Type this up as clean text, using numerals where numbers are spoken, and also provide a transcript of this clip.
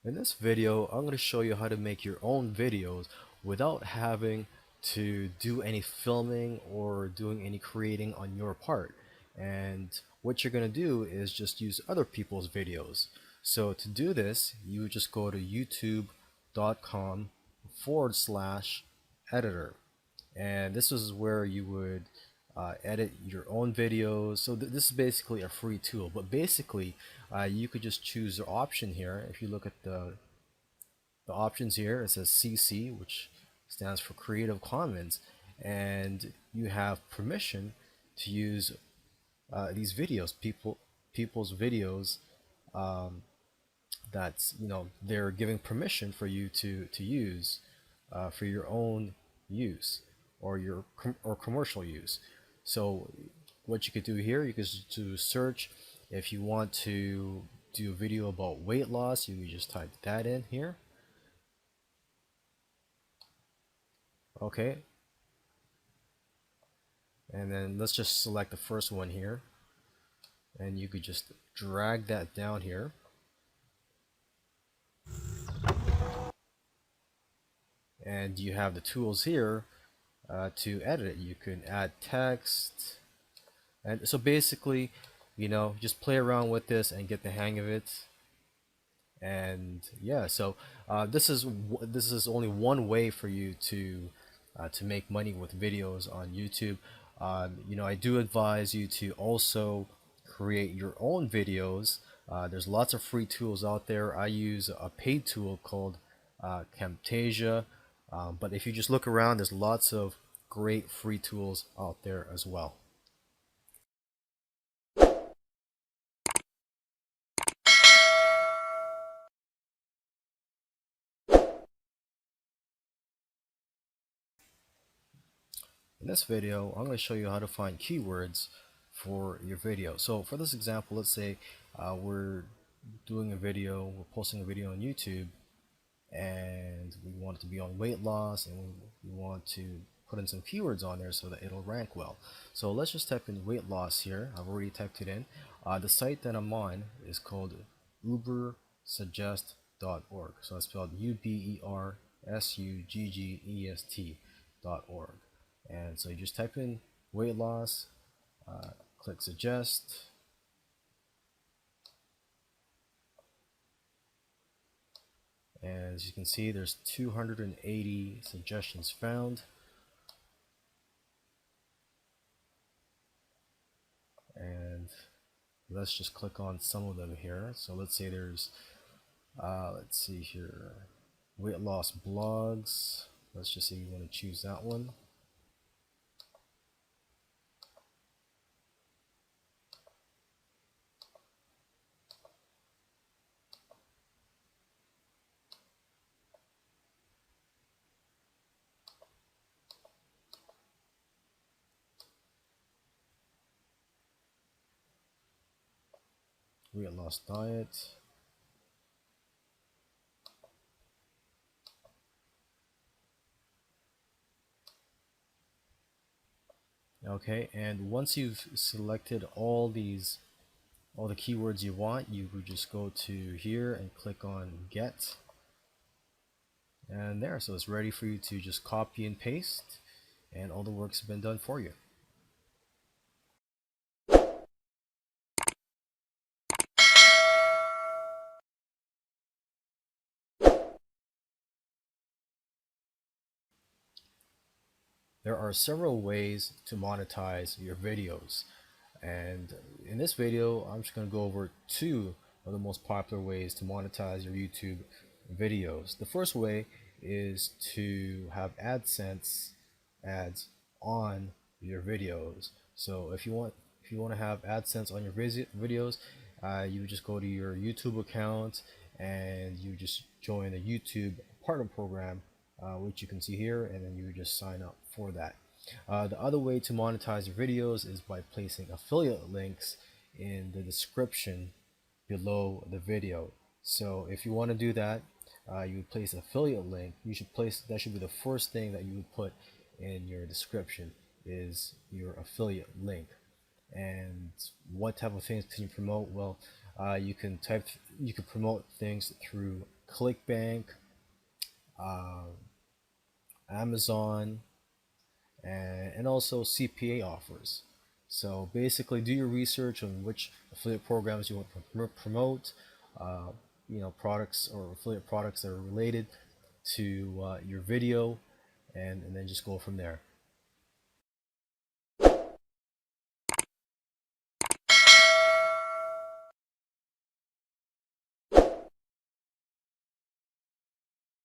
In this video, I'm going to show you how to make your own videos without having to do any filming or doing any creating on your part. And what you're going to do is just use other people's videos. So to do this, you would just go to youtube.com/editor. And this is where you would edit your own videos. So this is basically a free tool, but basically you could just choose the option here. If you look at the options here, it says CC, which stands for Creative Commons, and you have permission to use these videos, people's videos, that's, they're giving permission for you to use for your own use or your commercial use. So what you could do here, you could do search. If you want to do a video about weight loss, you could just type that in here. Okay, and then let's just select the first one here, and you could just drag that down here. And you have the tools here to edit it. You can add text, and so basically, just play around with this and get the hang of it. And yeah, so this is only one way for you to make money with videos on YouTube. I do advise you to also create your own videos. There's lots of free tools out there. I use a paid tool called Camtasia, but if you just look around, there's lots of great free tools out there as well. In this video, I'm going to show you how to find keywords for your video. So for this example, let's say we're posting a video on YouTube, and we want it to be on weight loss, and we want to put in some keywords on there so that it'll rank well. So let's just type in weight loss here. I've already typed it in. The site that I'm on is called ubersuggest.org. So it's spelled ubersuggest.org. And so you just type in weight loss, click suggest, and as you can see, there's 280 suggestions found. And let's just click on some of them here. So let's say there's let's see here, weight loss blogs. Let's just say you want to choose that one. Weight loss diet. Okay, and once you've selected all the keywords you want, you would just go to here and click on get, and there, so it's ready for you to just copy and paste, and all the work's been done for you. There are several ways to monetize your videos, and in this video I'm just going to go over two of the most popular ways to monetize your YouTube videos. The first way is to have AdSense ads on your videos. So if you want to have AdSense on your videos, you would just go to your YouTube account and you just join the YouTube partner program, which you can see here, and then you just sign up for that. The other way to monetize your videos is by placing affiliate links in the description below the video. So if you want to do that, you would place an affiliate link. That should be the first thing that you would put in your description, is your affiliate link. And what type of things can you promote? Well, You can promote things through ClickBank, uh, Amazon, and also CPA offers. So basically, do your research on which affiliate programs you want to promote, uh, products or affiliate products that are related to your video, and then just go from there.